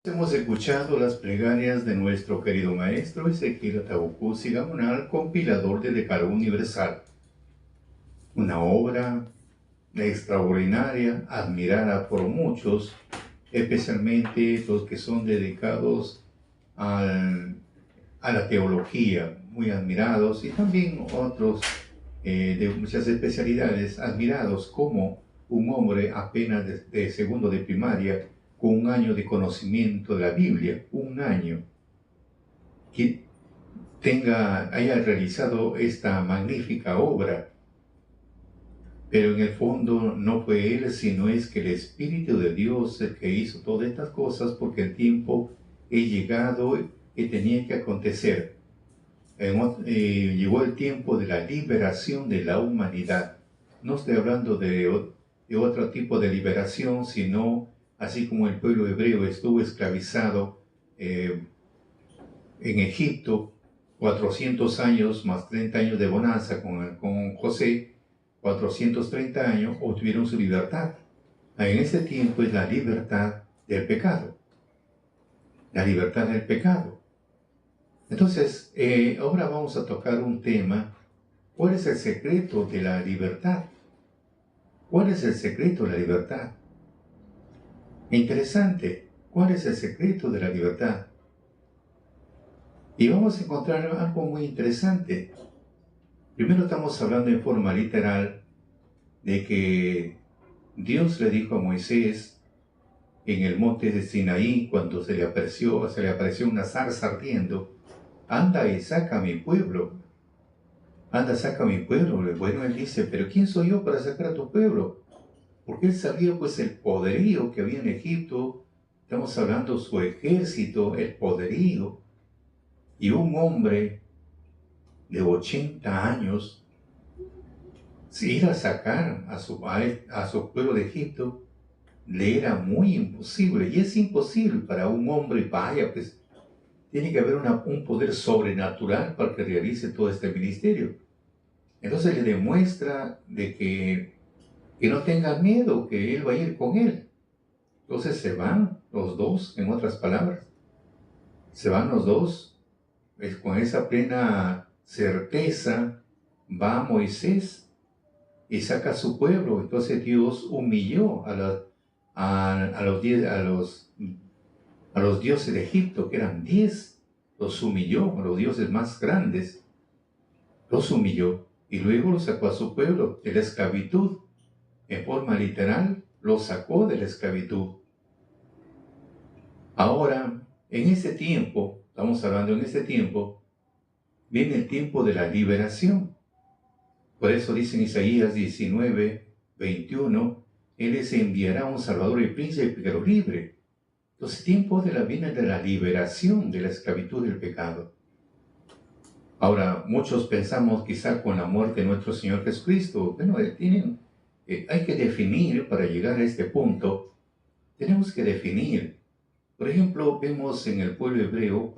Hemos escuchado las plegarias de nuestro querido maestro Ezequiel Atahualpa Gamonal, compilador del Decálogo Universal, una obra extraordinaria, admirada por muchos, especialmente los que son dedicados a la teología, muy admirados, y también otros de muchas especialidades, admirados como un hombre apenas de segundo de primaria, con un año de conocimiento de la Biblia, un año, que haya realizado esta magnífica obra. Pero en el fondo no fue él, sino es que el Espíritu de Dios el que hizo todas estas cosas, porque el tiempo ha llegado y tenía que acontecer. Llegó el tiempo de la liberación de la humanidad. No estoy hablando de otro tipo de liberación, sino así como el pueblo hebreo estuvo esclavizado en Egipto, 400 años más 30 años de bonanza con José, 430 años obtuvieron su libertad. En ese tiempo es la libertad del pecado. La libertad del pecado. Entonces, ahora vamos a tocar un tema. ¿Cuál es el secreto de la libertad? ¿Cuál es el secreto de la libertad? Interesante. ¿Cuál es el secreto de la libertad? Y vamos a encontrar algo muy interesante. Primero estamos hablando en forma literal de que Dios le dijo a Moisés en el monte de Sinaí, cuando se le apareció una zarza ardiendo: anda y saca a mi pueblo. Anda, saca a mi pueblo. Bueno, él dice, pero ¿quién soy yo para sacar a tu pueblo? Porque él sabía pues el poderío que había en Egipto. Estamos hablando su ejército, el poderío. Y un hombre de 80 años, si ir a sacar a su pueblo de Egipto, le era muy imposible. Y es imposible para un hombre, vaya, pues tiene que haber un poder sobrenatural para que realice todo este ministerio. Entonces le demuestra de que no tenga miedo, que él va a ir con él. Entonces se van los dos, en otras palabras. Se van los dos, con esa plena certeza, va Moisés y saca a su pueblo. Entonces Dios humilló a los dioses de Egipto, que eran 10. Los humilló, a los dioses más grandes. Los humilló y luego los sacó a su pueblo de la esclavitud. En forma literal, los sacó de la esclavitud. Ahora, en este tiempo, estamos hablando en este tiempo, viene el tiempo de la liberación. Por eso dice en Isaías 19:21, Él les enviará un Salvador y Príncipe que los libre. Entonces, tiempo viene de la liberación de la esclavitud del pecado. Ahora, muchos pensamos quizá con la muerte de nuestro Señor Jesucristo. Bueno, hay que definir para llegar a este punto. Tenemos que definir. Por ejemplo, vemos en el pueblo hebreo,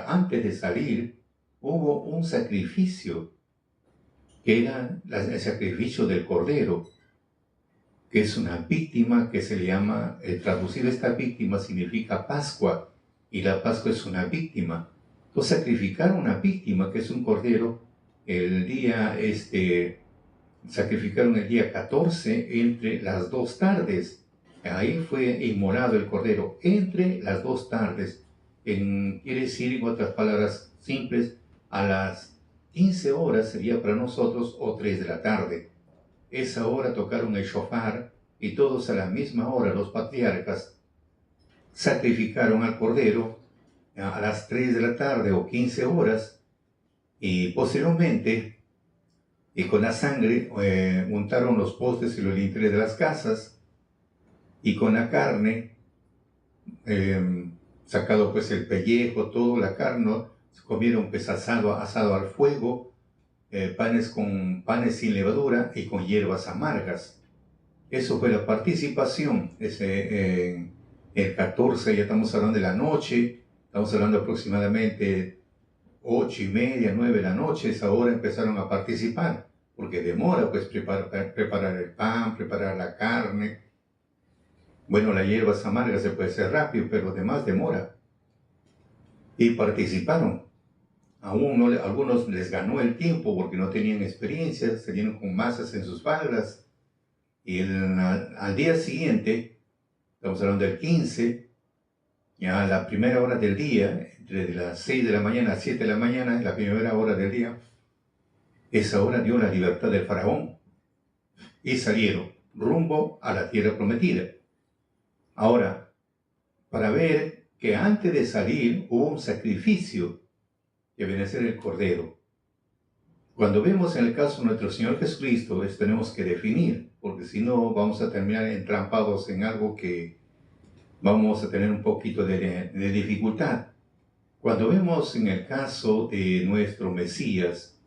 antes de salir, hubo un sacrificio, que era el sacrificio del cordero, que es una víctima que se le llama, traducir esta víctima significa Pascua, y la Pascua es una víctima. Entonces sacrificaron una víctima, que es un cordero, sacrificaron el día 14 entre las 2 tardes. Ahí fue inmolado el cordero entre las 2 tardes. Quiere decir, en otras palabras simples, a las 15 horas sería para nosotros, o 3 de la tarde. Esa hora tocaron el shofar y todos a la misma hora, los patriarcas, sacrificaron al cordero a las 3 de la tarde o 15 horas, y posteriormente, y con la sangre, untaron los postes y los linteles de las casas, y con la carne, sacado pues el pellejo, toda la carne, se comieron pues asado al fuego, panes sin levadura y con hierbas amargas. Eso fue la participación. El 14, ya estamos hablando de la noche, estamos hablando aproximadamente 8:30, 9 de la noche. Esa hora empezaron a participar, porque demora pues preparar el pan, preparar la carne. Bueno, la hierba amarga se puede hacer rápido, pero lo demás demora. Y participaron. Aún no, algunos les ganó el tiempo porque no tenían experiencia, salieron con masas en sus espaldas. Y al día siguiente, estamos hablando del 15, ya a la primera hora del día, entre las 6 de la mañana a 7 de la mañana, la primera hora del día, esa hora dio la libertad del faraón. Y salieron rumbo a la tierra prometida. Ahora, para ver que antes de salir hubo un sacrificio que viene a ser el Cordero. Cuando vemos en el caso de nuestro Señor Jesucristo, tenemos que definir, porque si no vamos a terminar entrampados en algo que vamos a tener un poquito de dificultad. Cuando vemos en el caso de nuestro Mesías,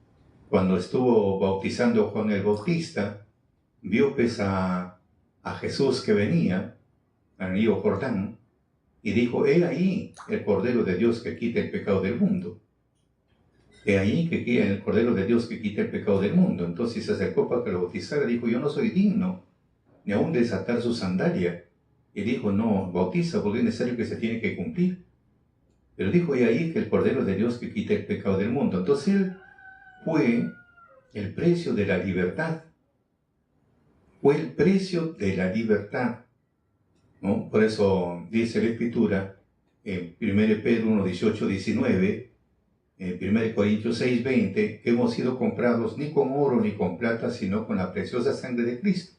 cuando estuvo bautizando Juan el Bautista, vio pues a Jesús que venía al río Jordán y dijo: he ahí el Cordero de Dios que quita el pecado del mundo. He ahí que queda el Cordero de Dios que quita el pecado del mundo. Entonces se acercó para que lo bautizara. Dijo: yo no soy digno ni aún desatar su sandalia. Y dijo: no, bautiza porque es necesario que se tiene que cumplir. Pero dijo: he ahí que el Cordero de Dios que quita el pecado del mundo. Entonces él fue el precio de la libertad. Fue el precio de la libertad, ¿no? Por eso dice la Escritura en 1 Pedro 1, 18, 19, en 1 Corintios 6, 20, que hemos sido comprados ni con oro ni con plata, sino con la preciosa sangre de Cristo.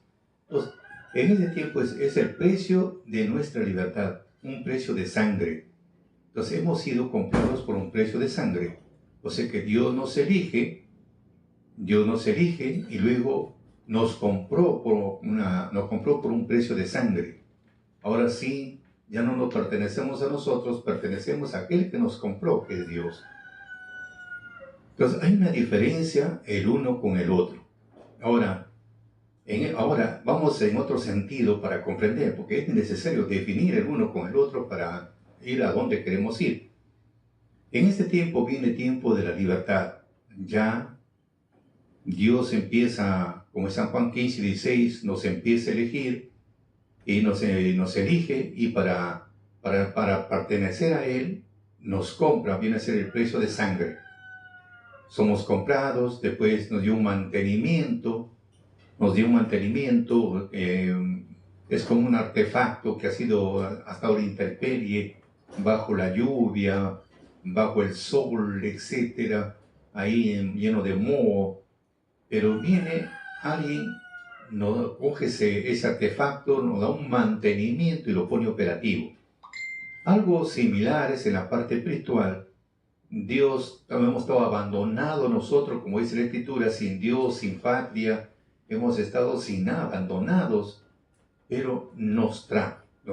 Entonces, en ese tiempo es el precio de nuestra libertad, un precio de sangre. Entonces, hemos sido comprados por un precio de sangre. O sea que Dios nos elige y luego nos compró por un precio de sangre. Ahora sí, ya no nos pertenecemos a nosotros, pertenecemos a aquel que nos compró, que es Dios. Entonces hay una diferencia el uno con el otro. Ahora vamos en otro sentido para comprender, porque es necesario definir el uno con el otro para ir a donde queremos ir. En este tiempo viene tiempo de la libertad. Ya Dios empieza, como en San Juan 15, 16, nos empieza a elegir y nos elige, y para pertenecer a Él nos compra, viene a ser el precio de sangre. Somos comprados, después nos dio un mantenimiento, es como un artefacto que ha estado en intemperie, bajo la lluvia, bajo el sol, etcétera, ahí lleno de moho. Pero viene alguien, nos coge ese artefacto, nos da un mantenimiento y lo pone operativo. Algo similar es en la parte espiritual. Dios, hemos estado abandonados nosotros, como dice la Escritura, sin Dios, sin patria, hemos estado sin nada, abandonados, pero nos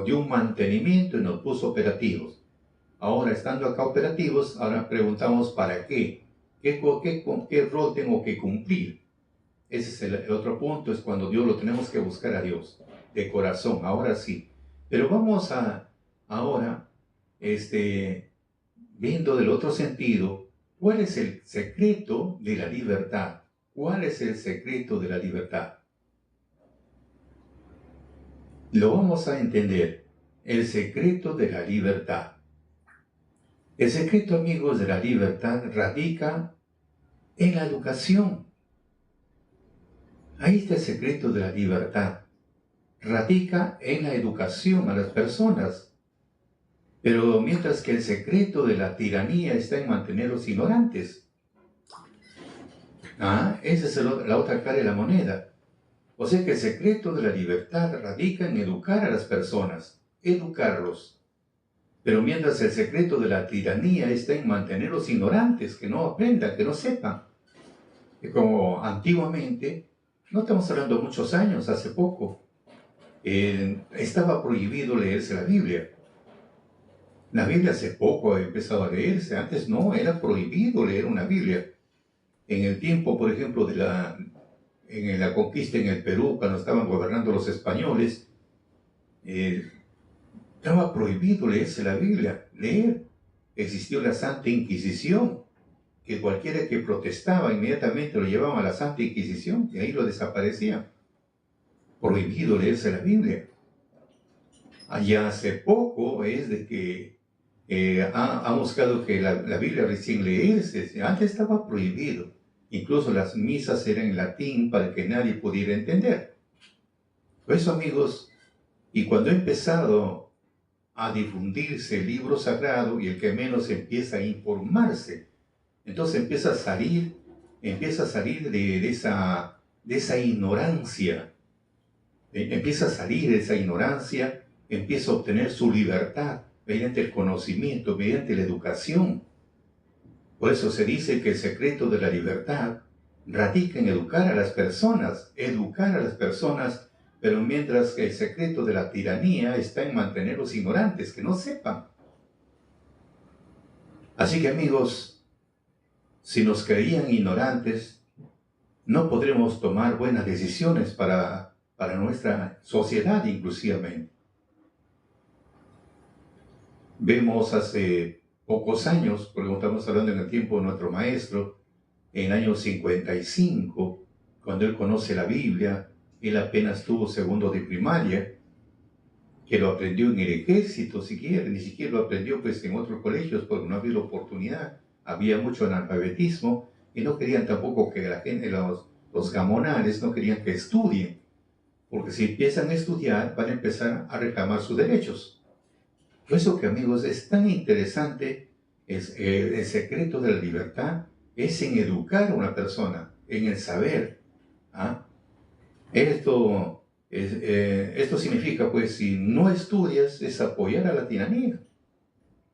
dio un mantenimiento y nos puso operativos. Ahora, estando acá operativos, ahora preguntamos ¿para qué? ¿Qué rol tengo que cumplir? Ese es el otro punto, es cuando Dios lo tenemos que buscar a Dios, de corazón, ahora sí. Pero vamos ahora, viendo del otro sentido, ¿cuál es el secreto de la libertad? ¿Cuál es el secreto de la libertad? Lo vamos a entender, el secreto de la libertad. El secreto, amigos, de la libertad radica en la educación. Ahí está el secreto de la libertad. Radica en la educación a las personas. Pero mientras que el secreto de la tiranía está en mantenerlos ignorantes. Esa es la otra cara de la moneda. O sea que el secreto de la libertad radica en educar a las personas, educarlos. Pero mientras el secreto de la tiranía está en mantenerlos ignorantes, que no aprendan, que no sepan. Y como antiguamente, no estamos hablando de muchos años, hace poco, estaba prohibido leerse la Biblia. La Biblia hace poco ha empezado a leerse, antes no, era prohibido leer una Biblia. En el tiempo, por ejemplo, en la conquista en el Perú, cuando estaban gobernando los españoles, estaba prohibido leerse la Biblia, leer. Existió la Santa Inquisición, que cualquiera que protestaba inmediatamente lo llevaban a la Santa Inquisición y ahí lo desaparecían. Prohibido leerse la Biblia. allá hace poco es de que ha buscado que la Biblia recién leerse. Antes estaba prohibido. Incluso las misas eran en latín para que nadie pudiera entender. Por eso, amigos, y cuando ha empezado a difundirse el libro sagrado y el que menos empieza a informarse, entonces empieza a salir de esa ignorancia, empieza a salir de esa ignorancia, empieza a obtener su libertad mediante el conocimiento, mediante la educación. Por eso se dice que el secreto de la libertad radica en educar a las personas, pero mientras que el secreto de la tiranía está en mantenerlos ignorantes, que no sepan. Así que, amigos, si nos creían ignorantes, no podremos tomar buenas decisiones para nuestra sociedad inclusivamente. Vemos hace pocos años, porque estamos hablando en el tiempo de nuestro maestro, en el año 55, cuando él conoce la Biblia, él apenas tuvo segundo de primaria, que lo aprendió en el ejército siquiera, ni siquiera lo aprendió pues en otros colegios porque no había la oportunidad, había mucho analfabetismo y no querían tampoco que la gente, los gamonales no querían que estudien, porque si empiezan a estudiar van a empezar a reclamar sus derechos. Por eso que, amigos, es tan interesante, el secreto de la libertad es en educar a una persona, en el saber. ¿Ah? Esto significa, pues, si no estudias, es apoyar a la tiranía.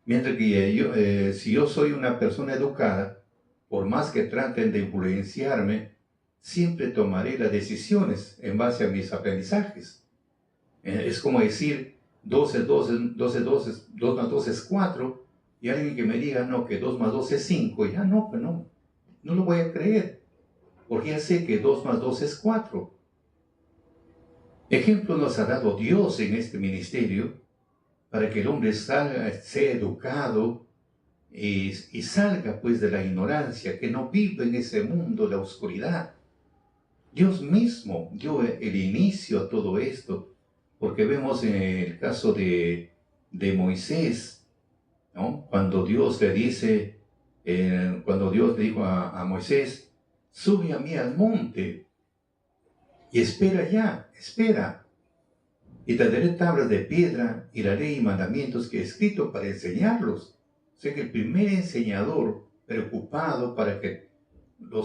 Mientras que si yo soy una persona educada, por más que traten de influenciarme, siempre tomaré las decisiones en base a mis aprendizajes. Es como decir, 2 más 2 es 4, y alguien que me diga, no, que 2 más 2 es 5, ya no, pues no lo voy a creer, porque ya sé que 2 más 2 es 4. Ejemplo nos ha dado Dios en este ministerio para que el hombre sea educado y salga pues de la ignorancia, que no viva en ese mundo de la oscuridad. Dios mismo dio el inicio a todo esto, porque vemos en el caso de Moisés, ¿no? Cuando Dios le dice, cuando Dios le dijo a Moisés, sube a mí al monte y espera, y te daré tablas de piedra y la ley y mandamientos que he escrito para enseñarlos. O sea que el primer enseñador preocupado para que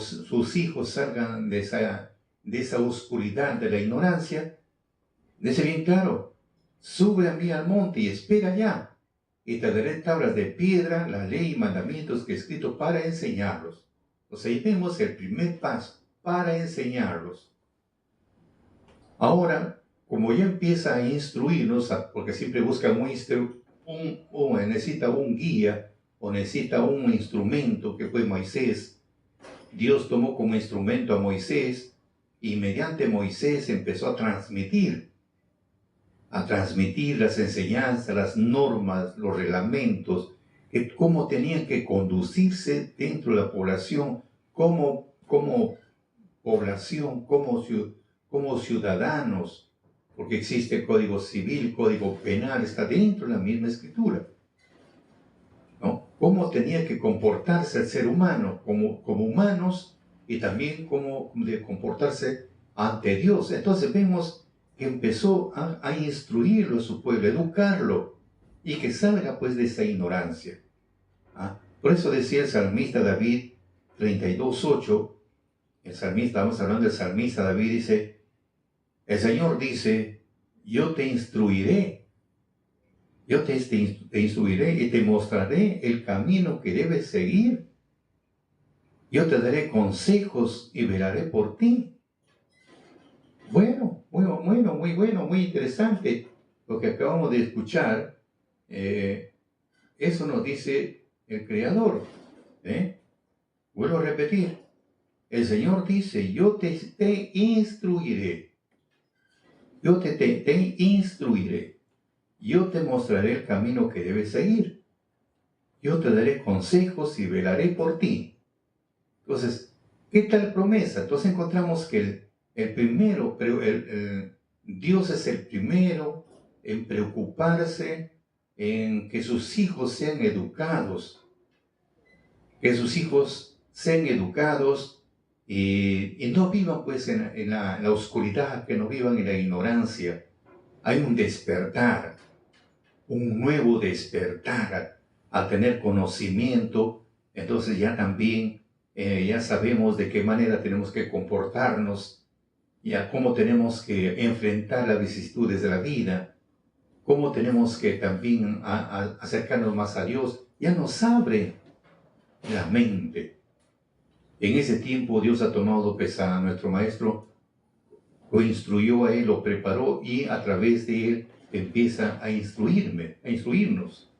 sus hijos salgan de esa oscuridad, de la ignorancia, dice bien claro, sube a mí al monte y espera allá, y te daré tablas de piedra, la ley y mandamientos que he escrito para enseñarlos. O sea, ahí vemos el primer paso, para enseñarlos. Ahora, como ya empieza a instruirnos, porque siempre busca necesita un guía, o necesita un instrumento que fue Moisés. Dios tomó como instrumento a Moisés, y mediante Moisés empezó a transmitir las enseñanzas, las normas, los reglamentos, cómo tenían que conducirse dentro de la población, como población, como ciudadanos, porque existe código civil, código penal, está dentro de la misma escritura, ¿no? Cómo tenía que comportarse el ser humano como humanos, y también cómo de comportarse ante Dios. Entonces vemos que empezó a instruirlo a su pueblo, a educarlo, y que salga pues de esa ignorancia. ¿Ah? Por eso decía el salmista David 32:8, el salmista, estamos hablando del salmista David, dice, el Señor dice, yo te instruiré y te mostraré el camino que debes seguir. Yo te daré consejos y velaré por ti. Bueno, muy bueno, muy interesante lo que acabamos de escuchar. Eso nos dice el Creador. Vuelvo a repetir. El Señor dice, yo te instruiré. Yo te instruiré. Yo te mostraré el camino que debes seguir. Yo te daré consejos y velaré por ti. Entonces, ¿qué tal promesa? Entonces encontramos que el primero, pero Dios es el primero en preocuparse en que sus hijos sean educados, que sus hijos sean educados y no vivan pues en la oscuridad, que no vivan en la ignorancia. Hay un despertar, un nuevo despertar a tener conocimiento. Entonces ya también ya sabemos de qué manera tenemos que comportarnos, ya cómo tenemos que enfrentar las vicisitudes de la vida, cómo tenemos que también acercarnos más a Dios. Ya nos abre la mente. En ese tiempo Dios ha tomado pues a nuestro maestro, lo instruyó a él, lo preparó y a través de él empieza a instruirnos.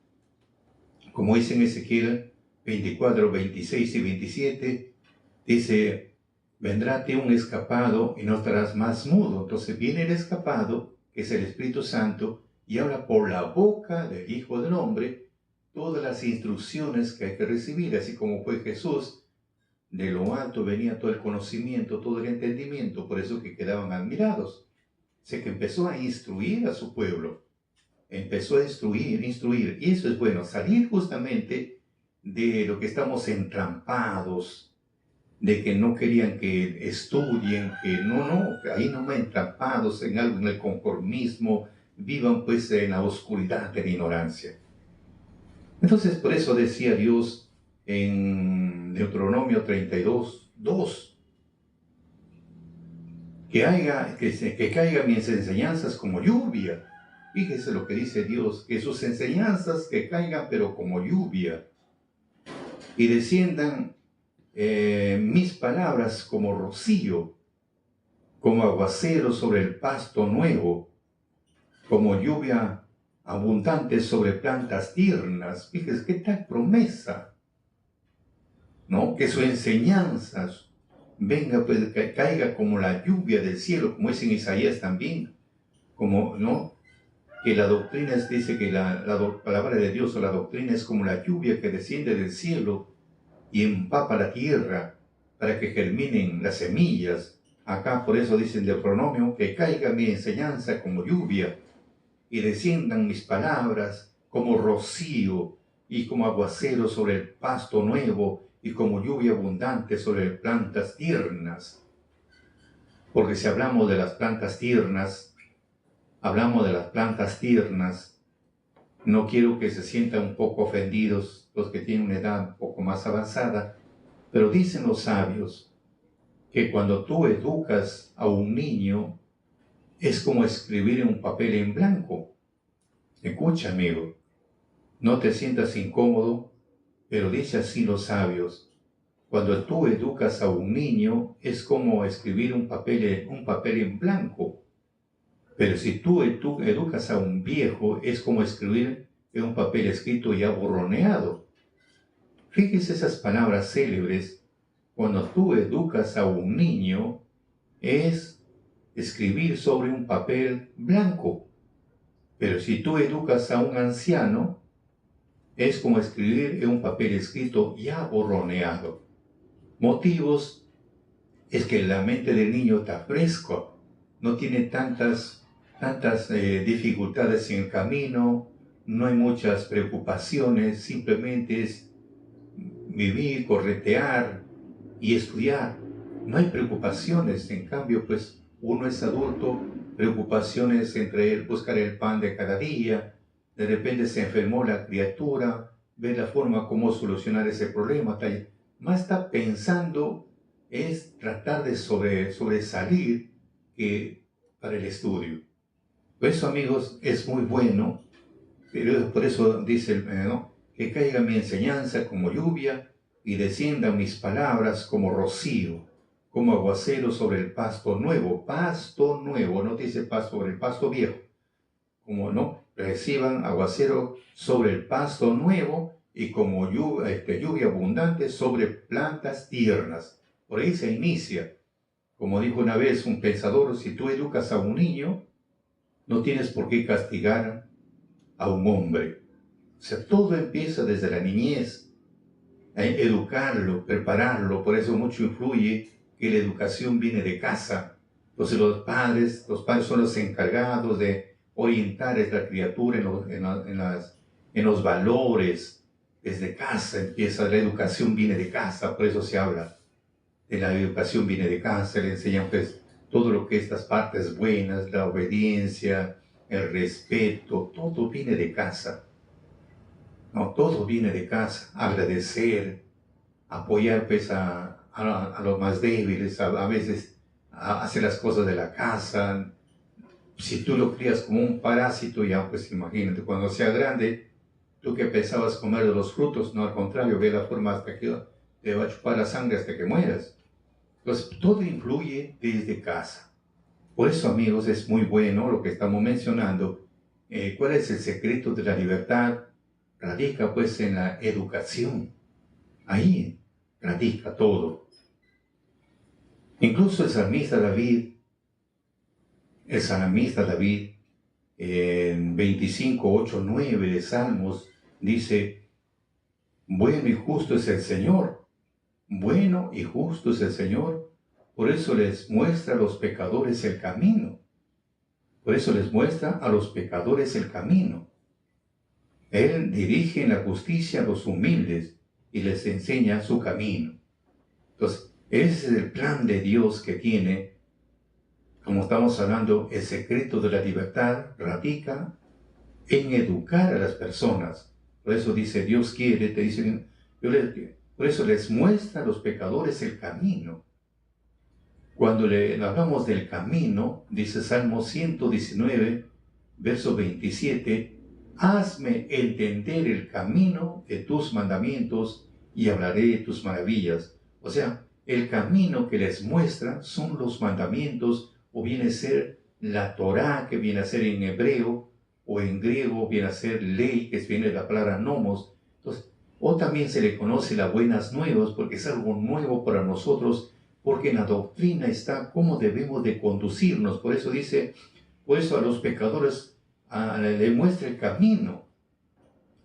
Como dice en Ezequiel 24, 26 y 27, dice, vendráte un escapado y no estarás más mudo. Entonces viene el escapado, que es el Espíritu Santo, y habla por la boca del Hijo del Hombre todas las instrucciones que hay que recibir, así como fue Jesús. De lo alto venía todo el conocimiento, todo el entendimiento, por eso que quedaban admirados. Sé que empezó a instruir a su pueblo, empezó a instruir, y eso es bueno, salir justamente de lo que estamos entrampados, de que no querían que estudien, que ahí nomás entrampados en algo, en el conformismo, vivan pues en la oscuridad de la ignorancia. Entonces, por eso decía Dios en Deuteronomio 32, 2, que caigan mis enseñanzas como lluvia. Fíjese lo que dice Dios, que sus enseñanzas que caigan pero como lluvia, y desciendan mis palabras como rocío, como aguacero sobre el pasto nuevo, como lluvia abundante sobre plantas tiernas. Fíjese qué tal promesa, ¿no? Que sus enseñanzas venga, pues, que caiga como la lluvia del cielo, como dice en Isaías también, como, ¿no? Que la doctrina dice que la palabra de Dios o la doctrina es como la lluvia que desciende del cielo y empapa la tierra para que germinen las semillas. Acá por eso dice el Deuteronomio, que caiga mi enseñanza como lluvia y desciendan mis palabras como rocío y como aguacero sobre el pasto nuevo y como lluvia abundante sobre plantas tiernas. Porque si hablamos de las plantas tiernas, no quiero que se sientan un poco ofendidos los que tienen una edad un poco más avanzada, pero dicen los sabios que cuando tú educas a un niño es como escribir en un papel en blanco. Escucha, amigo, no te sientas incómodo, pero dice así los sabios, cuando tú educas a un niño es como escribir un papel en blanco. Pero si tú educas a un viejo, es como escribir en un papel escrito ya borroneado. Fíjese esas palabras célebres. Cuando tú educas a un niño, es escribir sobre un papel blanco. Pero si tú educas a un anciano, es como escribir en un papel escrito ya borroneado. Motivos es que la mente del niño está fresco, no tiene tantas dificultades en el camino, no hay muchas preocupaciones, simplemente es vivir, corretear y estudiar. No hay preocupaciones, en cambio, pues uno es adulto, preocupaciones entre él, buscar el pan de cada día, de repente se enfermó la criatura, ver la forma como solucionar ese problema, más está pensando es tratar de sobresalir que para el estudio. Por eso, amigos, es muy bueno, pero por eso dice, ¿no? Que caiga mi enseñanza como lluvia y desciendan mis palabras como rocío, como aguacero sobre el pasto nuevo, no dice pasto sobre el pasto viejo, como no, reciban aguacero sobre el pasto nuevo y como lluvia abundante sobre plantas tiernas. Por ahí se inicia. Como dijo una vez un pensador, si tú educas a un niño, no tienes por qué castigar a un hombre. O sea, todo empieza desde la niñez. Educarlo, prepararlo, por eso mucho influye que la educación viene de casa. Entonces los padres son los encargados de orientar a la criatura en los valores. Desde casa empieza, la educación viene de casa, por eso se habla de la educación viene de casa, le enseñan pues todo lo que estas partes buenas, la obediencia, el respeto, todo viene de casa. No, todo viene de casa, agradecer, apoyar pues a los más débiles, a veces a hacer las cosas de la casa. Si tú lo crías como un parásito, ya pues imagínate, cuando sea grande, tú que pensabas comer de los frutos, no, al contrario, ve la forma hasta que te va a chupar la sangre hasta que mueras. Entonces, todo influye desde casa. Por eso, amigos, es muy bueno lo que estamos mencionando. ¿Cuál es el secreto de la libertad? Radica pues en la educación. Ahí radica todo. Incluso el salmista David, en 25, 8, 9 de Salmos, dice, bueno y justo es el Señor, bueno y justo es el Señor, por eso les muestra a los pecadores el camino. Por eso les muestra a los pecadores el camino. Él dirige en la justicia a los humildes y les enseña su camino. Entonces, ese es el plan de Dios que tiene. Como estamos hablando, el secreto de la libertad radica en educar a las personas. Por eso dice, Dios quiere, te dicen, por eso les muestra a los pecadores el camino. Cuando le hablamos del camino, dice Salmo 119, verso 27, hazme entender el camino de tus mandamientos y hablaré de tus maravillas. O sea, el camino que les muestra son los mandamientos, o viene a ser la Torá, que viene a ser en hebreo, o en griego viene a ser ley, que viene de la palabra nomos. Entonces, o también se le conoce las buenas nuevas, porque es algo nuevo para nosotros, porque en la doctrina está cómo debemos de conducirnos. Por eso dice, por eso a los pecadores le muestra el camino.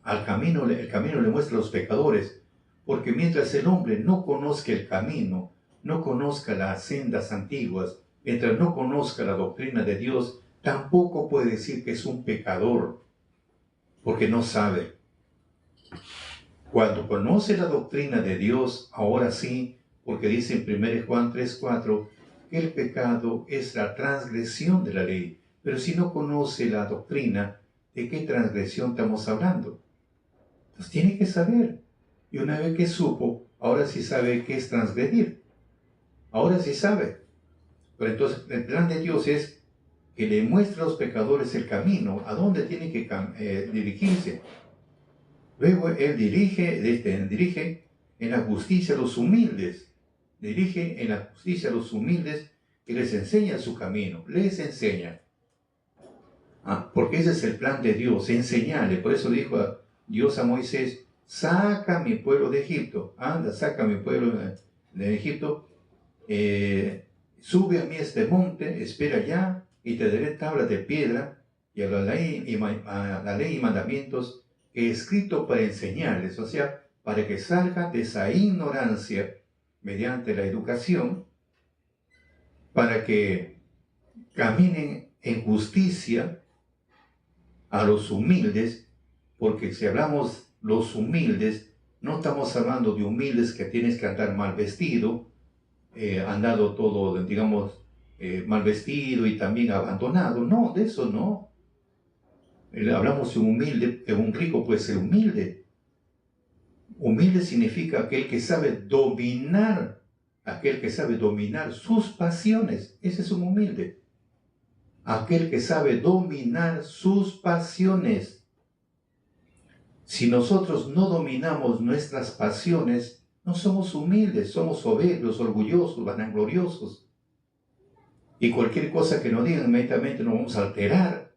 El camino le muestra a los pecadores, porque mientras el hombre no conozca el camino, no conozca las sendas antiguas, mientras no conozca la doctrina de Dios, tampoco puede decir que es un pecador, porque no sabe. Cuando conoce la doctrina de Dios, ahora sí, porque dice en 1 Juan 3:4 que el pecado es la transgresión de la ley. Pero si no conoce la doctrina, ¿de qué transgresión estamos hablando? Entonces tiene que saber. Y una vez que supo, ahora sí sabe qué es transgredir. Ahora sí sabe. Pero entonces el plan de Dios es que le muestre a los pecadores el camino, a dónde tiene que dirigirse. Luego Él dirige en la justicia a los humildes. Dirige en la justicia a los humildes y les enseña su camino. Les enseña. Porque ese es el plan de Dios, enseñarle. Por eso dijo Dios a Moisés, saca a mi pueblo de Egipto. Anda, saca a mi pueblo de Egipto. Sube a mí este monte, espera allá, y te daré tablas de piedra y a la ley y mandamientos que he escrito para enseñarles. O sea, para que salga de esa ignorancia mediante la educación, para que caminen en justicia a los humildes, porque si hablamos los humildes, no estamos hablando de humildes que tienes que andar mal vestido, andado todo, digamos, mal vestido y también abandonado. No, de eso no. Hablamos de un humilde, de un rico puede ser humilde. Humilde significa aquel que sabe dominar sus pasiones. Ese es un humilde. Aquel que sabe dominar sus pasiones. Si nosotros no dominamos nuestras pasiones, no somos humildes, somos soberbios, orgullosos, vanagloriosos. Y cualquier cosa que nos digan, inmediatamente nos vamos a alterar,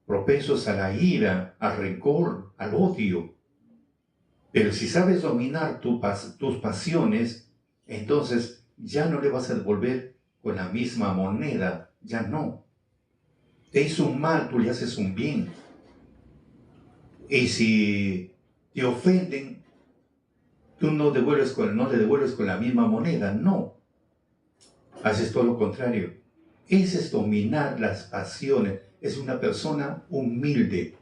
propensos a la ira, al rencor, al odio. Pero si sabes dominar tus pasiones, entonces ya no le vas a devolver con la misma moneda, ya no. Te hizo un mal, tú le haces un bien. Y si te ofenden, tú no le devuelves con la misma moneda, no. Haces todo lo contrario. Ese es dominar las pasiones. es una persona humilde.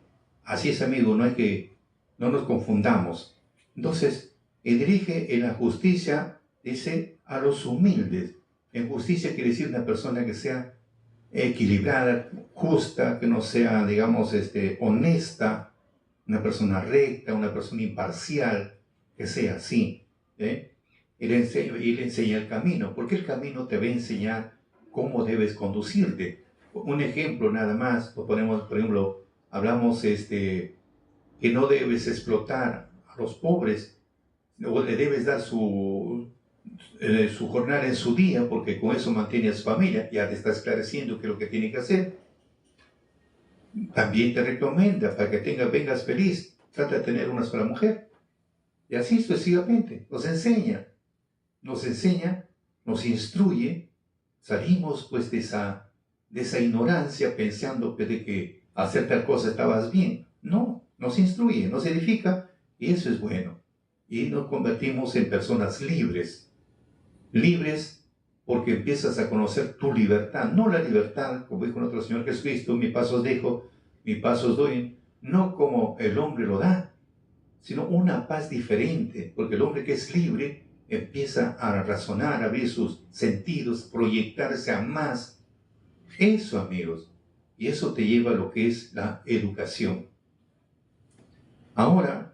Así es, amigo, no nos confundamos. Entonces, el dirige en la justicia, dice, a los humildes. En justicia quiere decir una persona que sea equilibrada, justa, que no sea, digamos, honesta, una persona recta, una persona imparcial, que sea así. ¿eh? Y le enseña el camino, porque el camino te va a enseñar cómo debes conducirte. Un ejemplo nada más, lo ponemos, por ejemplo, hablamos que no debes explotar a los pobres, o le debes dar su jornada en su día, porque con eso mantiene a su familia, ya te está esclareciendo qué es lo que tiene que hacer. También te recomienda, para que vengas feliz, trata de tener una sola mujer. Y así sucesivamente, nos instruye. Salimos pues de esa ignorancia pensando de que hacer tal cosa estabas bien. No, nos instruye, nos edifica, y eso es bueno. Y nos convertimos en personas libres. Libres porque empiezas a conocer tu libertad, no la libertad, como dijo nuestro Señor Jesucristo, mi paso os dejo, mi paso os doy, no como el hombre lo da, sino una paz diferente, porque el hombre que es libre empieza a razonar, a abrir sus sentidos, proyectarse a más. Eso, amigos, y eso te lleva a lo que es la educación. Ahora,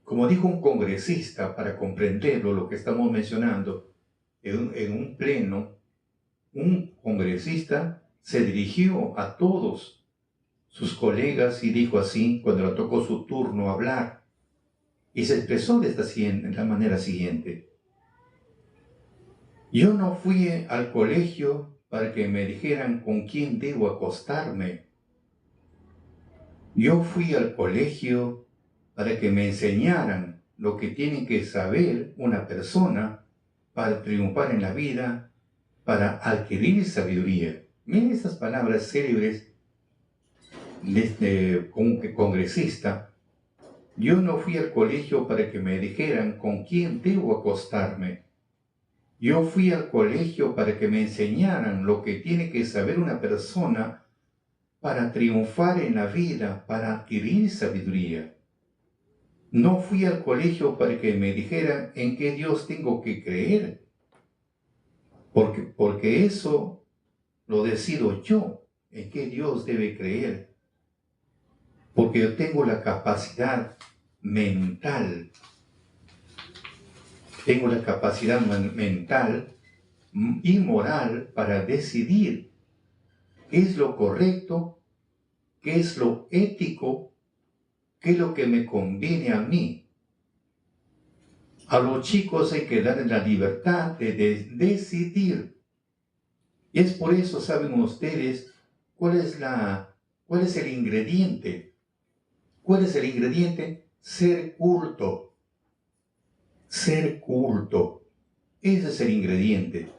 como dijo un congresista, para comprenderlo, lo que estamos mencionando, en un pleno, un congresista se dirigió a todos sus colegas y dijo así, cuando le tocó su turno hablar, y se expresó de la manera siguiente: yo no fui al colegio para que me dijeran con quién debo acostarme. Yo fui al colegio para que me enseñaran lo que tiene que saber una persona para triunfar en la vida, para adquirir sabiduría. Miren estas palabras célebres de este congresista. Yo no fui al colegio para que me dijeran con quién debo acostarme. Yo fui al colegio para que me enseñaran lo que tiene que saber una persona para triunfar en la vida, para adquirir sabiduría. No fui al colegio para que me dijeran en qué Dios tengo que creer, porque eso lo decido yo, en qué Dios debe creer, porque yo tengo la capacidad mental, y moral para decidir qué es lo correcto, qué es lo ético, qué es lo que me conviene a mí. A los chicos hay que darles la libertad de decidir. Y es por eso, saben ustedes, cuál es el ingrediente. ¿Cuál es el ingrediente? Ser culto. Ser culto. Ese es el ingrediente.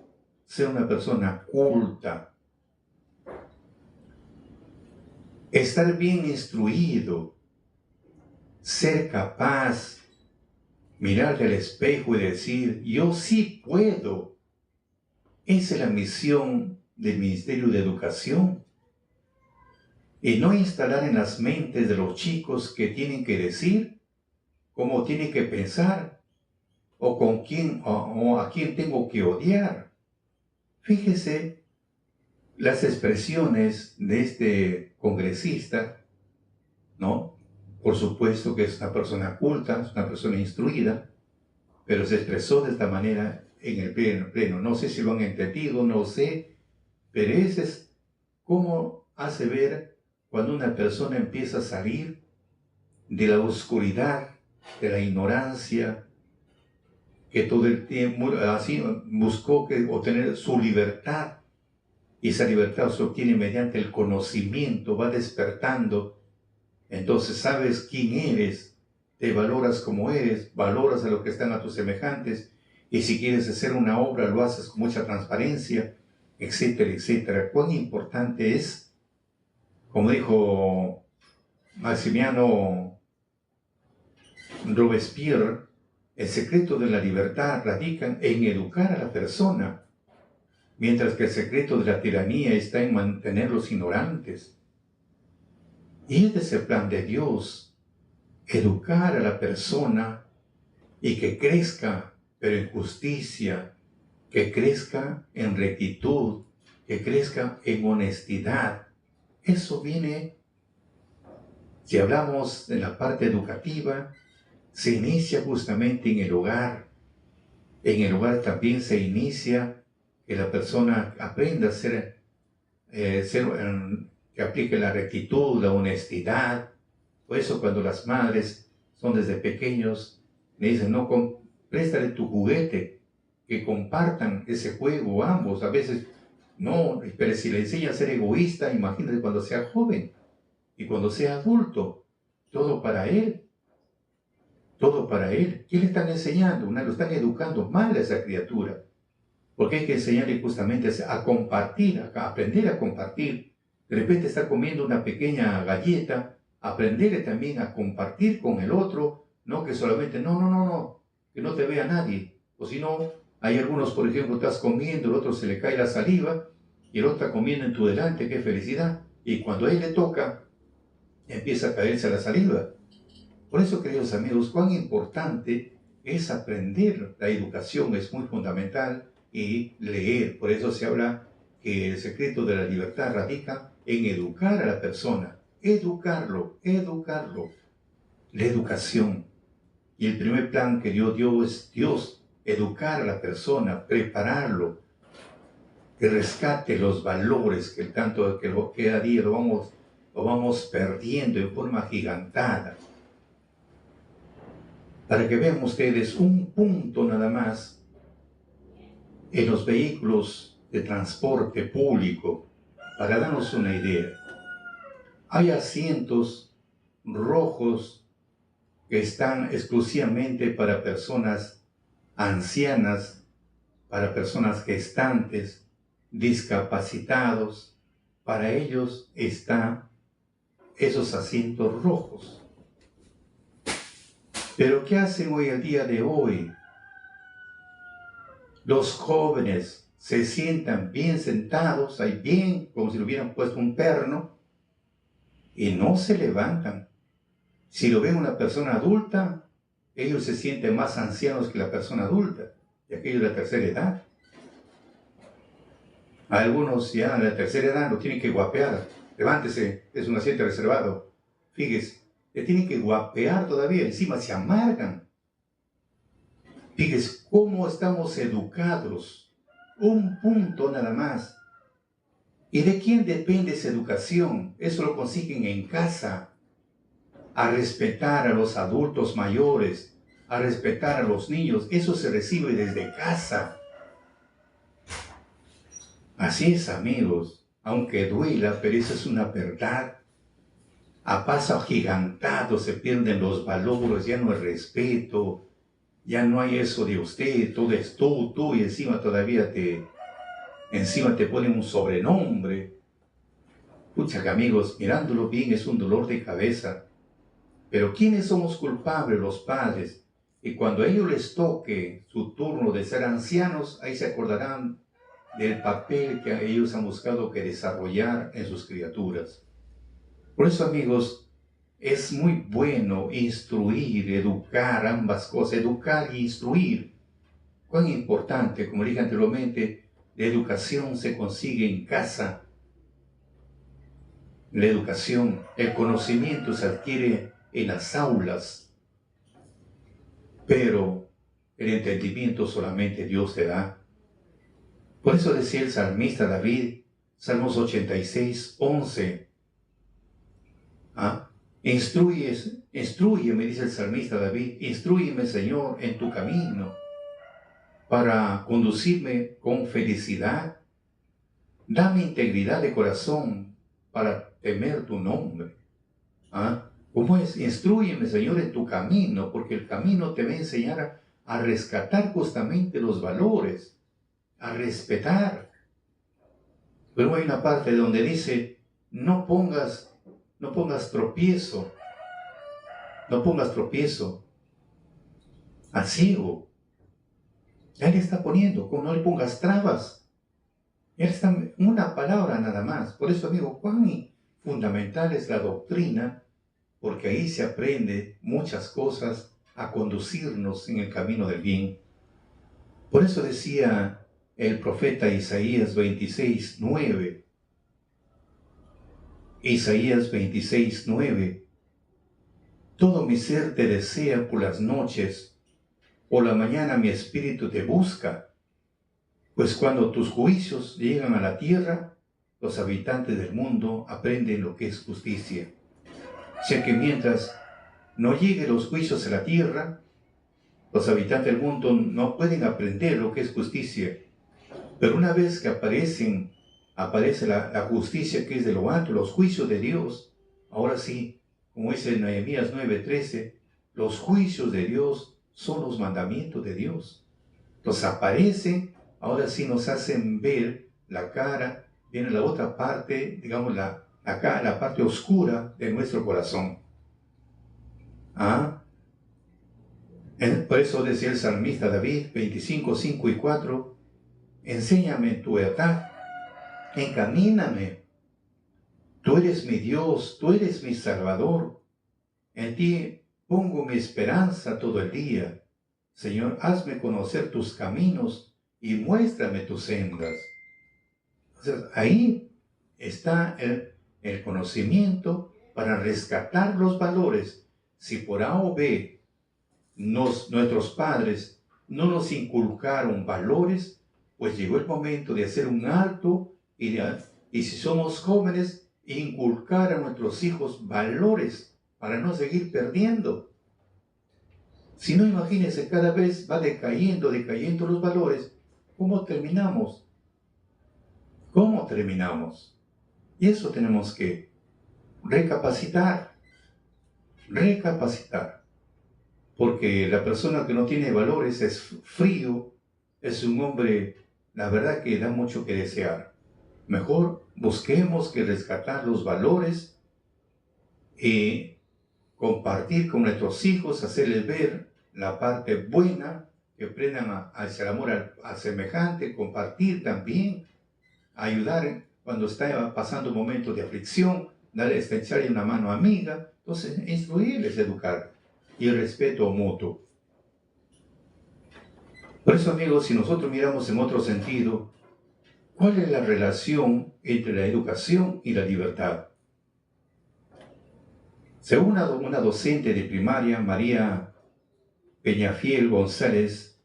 Ser una persona culta. Estar bien instruido. Ser capaz. Mirarle al espejo y decir, yo sí puedo. Esa es la misión del Ministerio de Educación. Y no instalar en las mentes de los chicos que tienen que decir, cómo tienen que pensar, o con quién o a quién tengo que odiar. Fíjese las expresiones de este congresista, ¿no? Por supuesto que es una persona culta, es una persona instruida, pero se expresó de esta manera en el pleno. No sé si lo han entendido, no sé, pero ese es cómo hace ver cuando una persona empieza a salir de la oscuridad, de la ignorancia, que todo el tiempo así buscó obtener su libertad, y esa libertad se obtiene mediante el conocimiento, va despertando. Entonces sabes quién eres, te valoras como eres, valoras a los que están a tus semejantes, y si quieres hacer una obra lo haces con mucha transparencia, etcétera, etcétera. Cuán importante es, como dijo Maximiano Robespierre, el secreto de la libertad radica en educar a la persona. mientras que el secreto de la tiranía está en mantenerlos ignorantes. Y este es el plan de Dios, educar a la persona y que crezca, pero en justicia, que crezca en rectitud, que crezca en honestidad. Eso viene, si hablamos de la parte educativa, se inicia justamente en el hogar. En el hogar también se inicia que la persona aprenda a que aplique la rectitud, la honestidad. Por eso cuando las madres son desde pequeños, le dicen, no, préstale tu juguete, que compartan ese juego ambos. A veces, no, pero si le enseña a ser egoísta, imagínate cuando sea joven y cuando sea adulto, todo para él. Todo para él. ¿Qué le están enseñando? Lo están educando mal a esa criatura. Porque hay que enseñarle justamente a compartir, a aprender a compartir. De repente está comiendo una pequeña galleta, aprenderle también a compartir con el otro, no que solamente, no, que no te vea nadie. O si no, hay algunos, por ejemplo, estás comiendo, el otro se le cae la saliva, y el otro está comiendo en tu delante, qué felicidad. Y cuando a él le toca, empieza a caerse la saliva. Por eso, queridos amigos, cuán importante es aprender. La educación es muy fundamental y leer. Por eso se habla que el secreto de la libertad radica en educar a la persona. Educarlo. La educación. Y el primer plan que Dios dio es educar a la persona, prepararlo, que rescate los valores que tanto que cada día lo vamos perdiendo en forma agigantada. Para que vean ustedes un punto nada más en los vehículos de transporte público, para darnos una idea. Hay asientos rojos que están exclusivamente para personas ancianas, para personas gestantes, discapacitados. Para ellos están esos asientos rojos. Pero ¿qué hacen hoy, el día de hoy? Los jóvenes se sientan bien sentados, ahí bien, como si le hubieran puesto un perno, y no se levantan. Si lo ven una persona adulta, ellos se sienten más ancianos que la persona adulta, y aquellos de la tercera edad. A algunos ya de la tercera edad lo tienen que guapear. Levántese, es un asiento reservado. Fíjese, le tienen que guapear todavía, encima se amargan. Fíjese cómo estamos educados. Un punto nada más. ¿Y de quién depende esa educación? Eso lo consiguen en casa. A respetar a los adultos mayores, a respetar a los niños. Eso se recibe desde casa. Así es, amigos. Aunque duela, pero esa es una verdad. A paso agigantado se pierden los valores, ya no hay respeto, ya no hay eso de usted, todo es tú, y encima todavía te ponen un sobrenombre. Pucha, que amigos, mirándolo bien es un dolor de cabeza. Pero ¿quiénes somos culpables? Los padres. Y cuando a ellos les toque su turno de ser ancianos, ahí se acordarán del papel que ellos han buscado que desarrollar en sus criaturas. Por eso, amigos, es muy bueno instruir, educar, ambas cosas, educar e instruir. Cuán importante, como dije anteriormente, la educación se consigue en casa. La educación, el conocimiento se adquiere en las aulas, pero el entendimiento solamente Dios te da. Por eso decía el salmista David, Salmos 86, 11, instrúyeme, dice el salmista David, instrúyeme, Señor, en tu camino, para conducirme con felicidad. Dame integridad de corazón para temer tu nombre. ¿Cómo es? Instrúyeme, Señor, en tu camino, porque el camino te va a enseñar a rescatar justamente los valores, a respetar. Pero hay una parte donde dice, no pongas tropiezo al ciego. Ya le está poniendo, como no le pongas trabas. Esta una palabra nada más. Por eso, amigo, cuán fundamental es la doctrina, porque ahí se aprende muchas cosas a conducirnos en el camino del bien. Por eso decía el profeta Isaías 26:9. Isaías 26:9. Todo mi ser te desea por las noches, por la mañana mi espíritu te busca, pues cuando tus juicios llegan a la tierra, los habitantes del mundo aprenden lo que es justicia. O sea que mientras no lleguen los juicios a la tierra, los habitantes del mundo no pueden aprender lo que es justicia. Pero una vez que aparece la justicia que es de lo alto, los juicios de Dios, ahora sí, como dice en Nehemías 9:13, los juicios de Dios son los mandamientos de Dios. Los aparecen, ahora sí nos hacen ver la cara, viene la otra parte, digamos la parte oscura de nuestro corazón. Por eso decía el salmista David, 25:5 y 4, enséñame tu verdad, encamíname. Tú eres mi Dios, tú eres mi Salvador. En ti pongo mi esperanza todo el día. Señor, hazme conocer tus caminos y muéstrame tus sendas. Entonces, ahí está el conocimiento para rescatar los valores. Si por A o B nuestros padres no nos inculcaron valores, pues llegó el momento de hacer un alto y si somos jóvenes, inculcar a nuestros hijos valores para no seguir perdiendo. Si no, imagínense, cada vez va decayendo los valores. ¿Cómo terminamos? ¿Cómo terminamos? Y eso tenemos que recapacitar. Porque la persona que no tiene valores es frío, es un hombre, la verdad que da mucho que desear. Mejor busquemos que rescatar los valores y compartir con nuestros hijos, hacerles ver la parte buena, que aprendan hacia el amor al semejante, compartir también, ayudar cuando está pasando momentos de aflicción, echarle una mano amiga. Entonces, instruirles, educar y el respeto mutuo. Por eso, amigos, si nosotros miramos en otro sentido, ¿cuál es la relación entre la educación y la libertad? Según una docente de primaria, María Peñafiel González,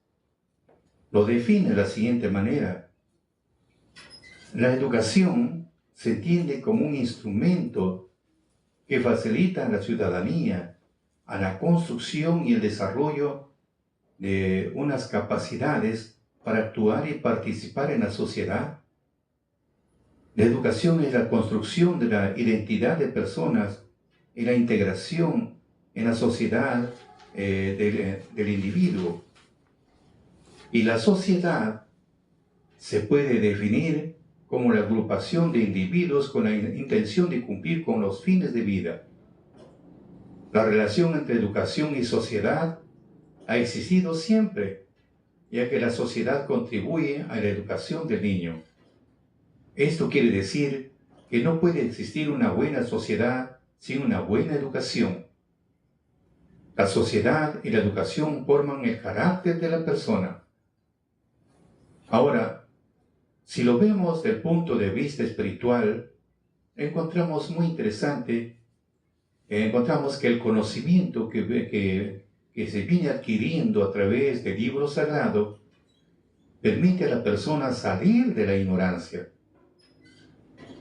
lo define de la siguiente manera. La educación se entiende como un instrumento que facilita a la ciudadanía, a la construcción y el desarrollo de unas capacidades para actuar y participar en la sociedad. La educación es la construcción de la identidad de personas y la integración en la sociedad del individuo. Y la sociedad se puede definir como la agrupación de individuos con la intención de cumplir con los fines de vida. La relación entre educación y sociedad ha existido siempre, ya que la sociedad contribuye a la educación del niño. Esto quiere decir que no puede existir una buena sociedad sin una buena educación. La sociedad y la educación forman el carácter de la persona. Ahora, si lo vemos desde el punto de vista espiritual, encontramos muy interesante, encontramos que el conocimiento que se viene adquiriendo a través del libro sagrado permite a la persona salir de la ignorancia.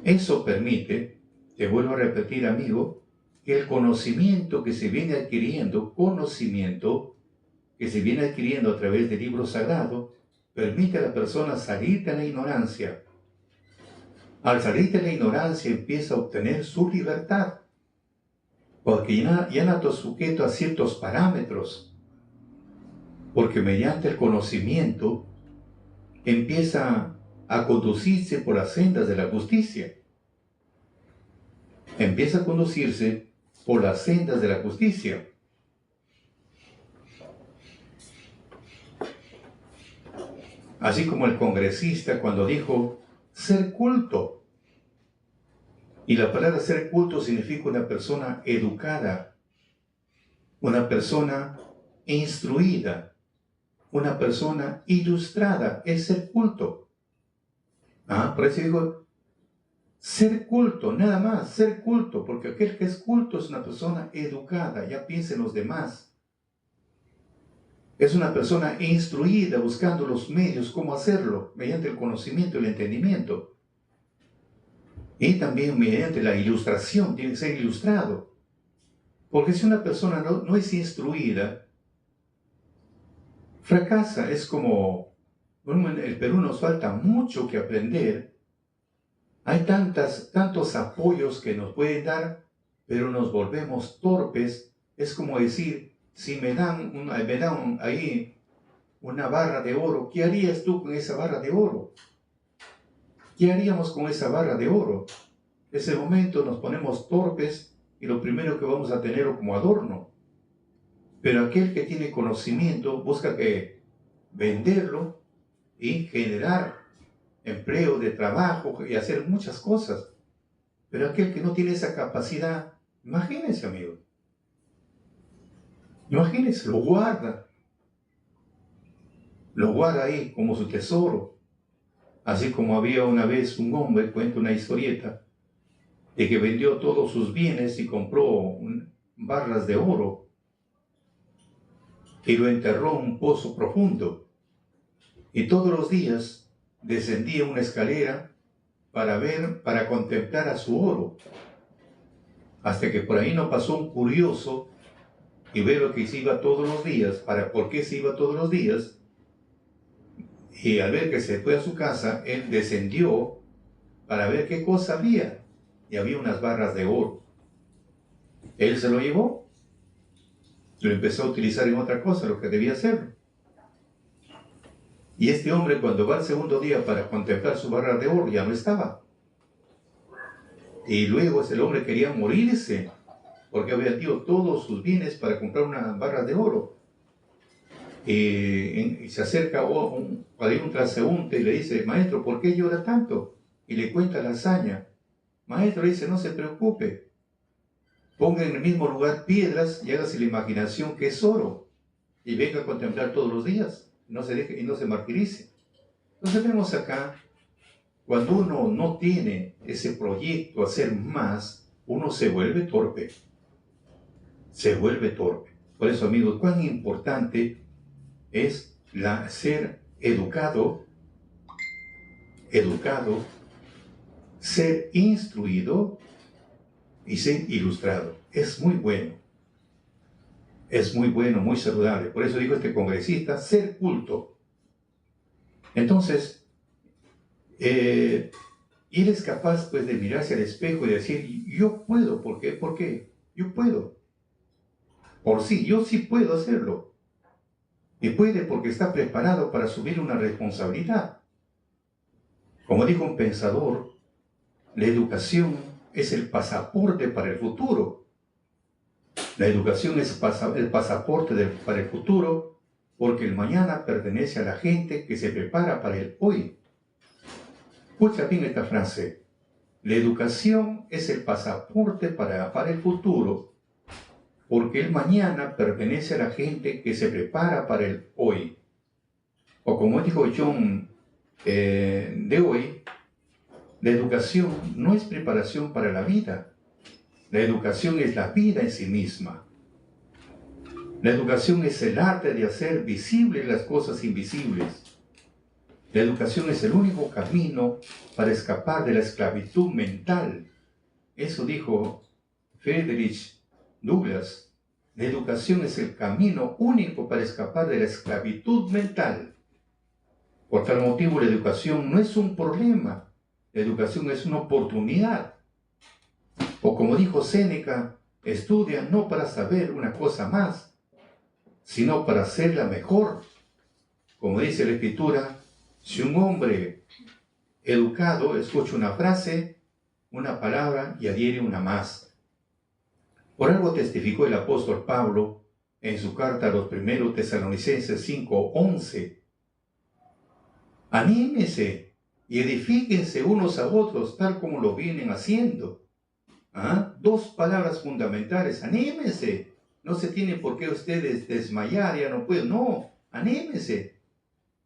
Eso permite, te vuelvo a repetir, amigo, que el conocimiento que se viene adquiriendo, a través del libro sagrado, permite a la persona salir de la ignorancia. Al salir de la ignorancia empieza a obtener su libertad, porque ya no está sujeto a ciertos parámetros, porque mediante el conocimiento empieza a conducirse por las sendas de la justicia. Empieza a conducirse por las sendas de la justicia. Así como el congresista cuando dijo, ser culto. Y la palabra ser culto significa una persona educada, una persona instruida, una persona ilustrada, es ser culto. Por eso digo, ser culto, nada más, ser culto, porque aquel que es culto es una persona educada, ya piensa en los demás. Es una persona instruida, buscando los medios, cómo hacerlo, mediante el conocimiento y el entendimiento. Y también mediante la ilustración, tiene que ser ilustrado. Porque si una persona no es instruida, fracasa. Es como, bueno, en el Perú nos falta mucho que aprender. Hay tantos apoyos que nos pueden dar, pero nos volvemos torpes. Es como decir, si me dan ahí una barra de oro, ¿qué harías tú con esa barra de oro? ¿Qué haríamos con esa barra de oro? En ese momento nos ponemos torpes y lo primero que vamos a tener como adorno. Pero aquel que tiene conocimiento busca que venderlo y generar empleo de trabajo y hacer muchas cosas. Pero aquel que no tiene esa capacidad, imagínense, amigo. Imagínense, lo guarda ahí como su tesoro. Así como había una vez un hombre, cuenta una historieta, de que vendió todos sus bienes y compró barras de oro y lo enterró en un pozo profundo. Y todos los días descendía una escalera para contemplar a su oro, hasta que por ahí no pasó un curioso y ve lo que se iba todos los días, por qué se iba todos los días, y al ver que se fue a su casa, él descendió para ver qué cosa había, y había unas barras de oro. Él se lo llevó, lo empezó a utilizar en otra cosa, lo que debía hacer. Y este hombre, cuando va al segundo día para contemplar su barra de oro, ya no estaba. Y luego ese hombre quería morirse, porque había vendido todos sus bienes para comprar una barra de oro. Y se acerca a un transeúnte y le dice, maestro, ¿por qué llora tanto? Y le cuenta la hazaña. Maestro, dice, no se preocupe. Ponga en el mismo lugar piedras y hágase la imaginación que es oro. Y venga a contemplar todos los días. No se deje y no se martirice. Entonces vemos acá, cuando uno no tiene ese proyecto, hacer más, uno se vuelve torpe. Se vuelve torpe. Por eso, amigos, cuán importante es ser educado, ser instruido y ser ilustrado. Es muy bueno. Es muy bueno, muy saludable. Por eso dijo este congresista, ser culto. Entonces, él es capaz pues de mirarse al espejo y decir, yo puedo. ¿Por qué? ¿Por qué? Yo puedo. Por sí, yo sí puedo hacerlo. Y puede porque está preparado para asumir una responsabilidad. Como dijo un pensador, la educación es el pasaporte para el futuro. La educación es el pasaporte para el futuro, porque el mañana pertenece a la gente que se prepara para el hoy. Escucha bien esta frase. La educación es el pasaporte para el futuro, porque el mañana pertenece a la gente que se prepara para el hoy. O como dijo John de hoy, la educación no es preparación para la vida. La educación es la vida en sí misma. La educación es el arte de hacer visibles las cosas invisibles. La educación es el único camino para escapar de la esclavitud mental. Eso dijo Frederick Douglass. La educación es el camino único para escapar de la esclavitud mental. Por tal motivo, la educación no es un problema. La educación es una oportunidad. O como dijo Séneca, estudia no para saber una cosa más, sino para hacerla mejor. Como dice la Escritura, si un hombre educado escucha una frase, una palabra y adhiere una más. Por algo testificó el apóstol Pablo en su carta a los primeros Tesalonicenses 5:11. Anímese y edifíquense unos a otros tal como lo vienen haciendo. Dos palabras fundamentales: anímense. No se tiene por qué ustedes desmayar, ya no pueden, no, anímense.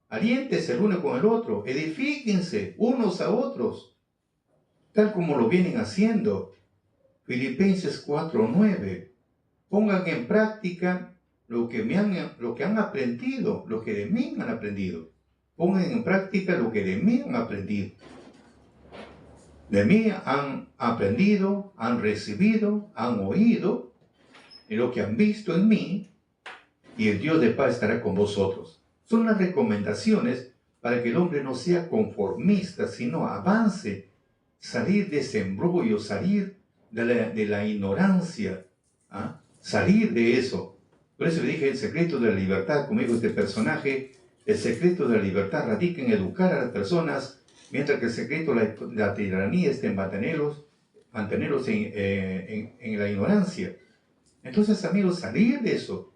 Aliéntese el uno con el otro, edifíquense unos a otros, tal como lo vienen haciendo. Filipenses 4:9. Pongan en práctica lo que han aprendido, lo que de mí han aprendido. Pongan en práctica lo que de mí han aprendido. De mí han aprendido, han recibido, han oído, y lo que han visto en mí, y el Dios de paz estará con vosotros. Son las recomendaciones para que el hombre no sea conformista, sino avance, salir de ese embrollo, salir de la ignorancia, salir de eso. Por eso le dije el secreto de la libertad, como dijo este personaje, el secreto de la libertad radica en educar a las personas, mientras que el secreto de la tiranía está en mantenerlos en la ignorancia. Entonces, amigos, salir de eso.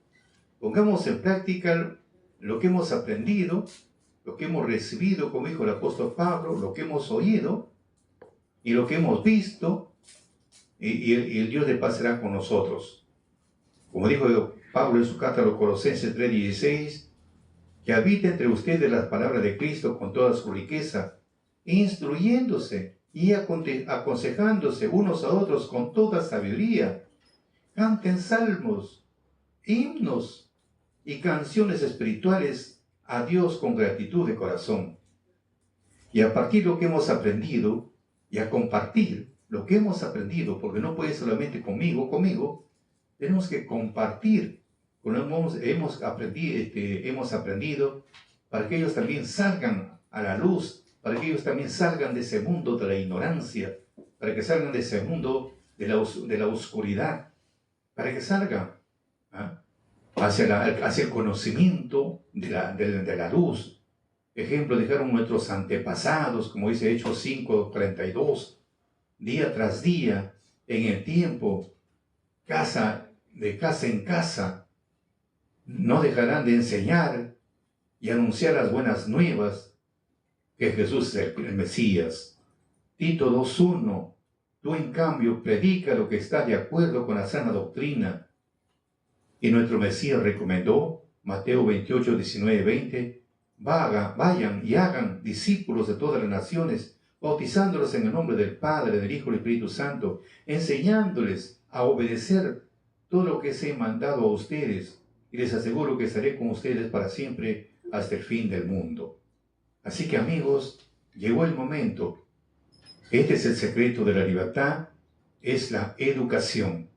Pongamos en práctica lo que hemos aprendido, lo que hemos recibido, como dijo el apóstol Pablo, lo que hemos oído y lo que hemos visto, y el Dios de paz será con nosotros. Como dijo Pablo en su carta a los Colosenses 3:16, que habite entre ustedes las palabras de Cristo con toda su riqueza, instruyéndose y aconsejándose unos a otros con toda sabiduría. Canten salmos, himnos y canciones espirituales a Dios con gratitud de corazón. Y a partir de lo que hemos aprendido, y a compartir lo que hemos aprendido, porque no puede solamente conmigo, tenemos que compartir con lo que hemos aprendido, para que ellos también salgan a la luz, para que ellos también salgan de ese mundo de la ignorancia, para que salgan de ese mundo de la oscuridad, para que salgan hacia el conocimiento de la luz. Ejemplo, dejaron nuestros antepasados, como dice Hechos 5:32, día tras día, en el tiempo, de casa en casa, no dejarán de enseñar y anunciar las buenas nuevas, que Jesús es el Mesías. Tito 2:1, tú en cambio predica lo que está de acuerdo con la sana doctrina. Y nuestro Mesías recomendó, Mateo 28:19-20, vayan y hagan discípulos de todas las naciones, bautizándolos en el nombre del Padre, del Hijo y del Espíritu Santo, enseñándoles a obedecer todo lo que se he mandado a ustedes, y les aseguro que estaré con ustedes para siempre hasta el fin del mundo. Así que, amigos, llegó el momento. Este es el secreto de la libertad, es la educación.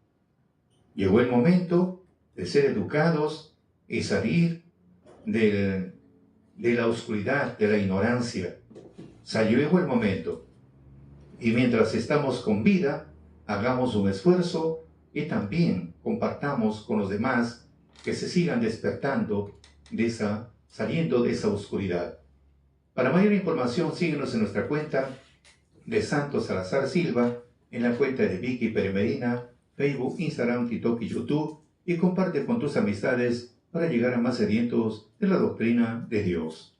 Llegó el momento de ser educados y salir de la oscuridad, de la ignorancia. Llegó el momento. Y mientras estamos con vida, hagamos un esfuerzo y también compartamos con los demás que se sigan despertando saliendo de esa oscuridad. Para mayor información, síguenos en nuestra cuenta de Santos Salazar Silva, en la cuenta de Vicky Pérez Medina, Facebook, Instagram, TikTok y YouTube, y comparte con tus amistades para llegar a más sedientos de la doctrina de Dios.